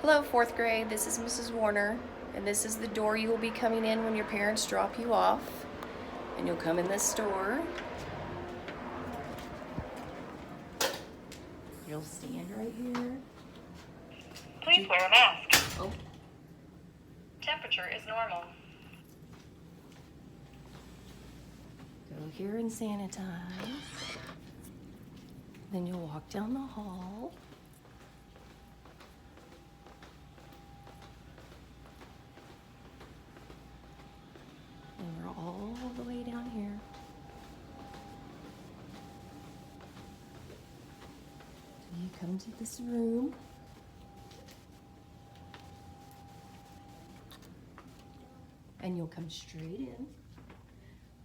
Hello, fourth grade. This is Mrs. Warner, and this is the door you will be coming in when your parents drop you off. And you'll come in this door. You'll stand right here. Please wear a mask. Oh, Temperature is normal. go here and sanitize. Then you'll walk down the hall. And we're all the way down here. So you come to this room. And you'll come straight in.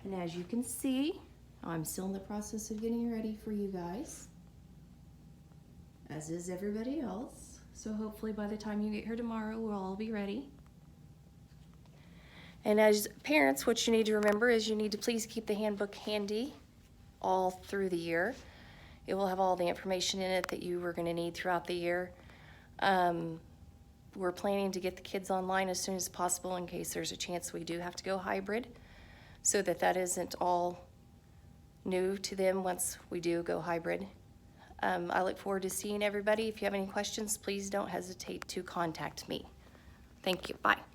And as you can see, I'm still in the process of getting ready for you guys, as is everybody else. So hopefully by the time you get here tomorrow, we'll all be ready. And as parents, what you need to remember is you need to please keep the handbook handy all through the year. It will have all the information in it that you were going to need throughout the year. We're planning to get the kids online as soon as possible in case there's a chance we do have to go hybrid, so that isn't all new to them once we do go hybrid. I look forward to seeing everybody. If you have any questions, please don't hesitate to contact me. Thank you. Bye.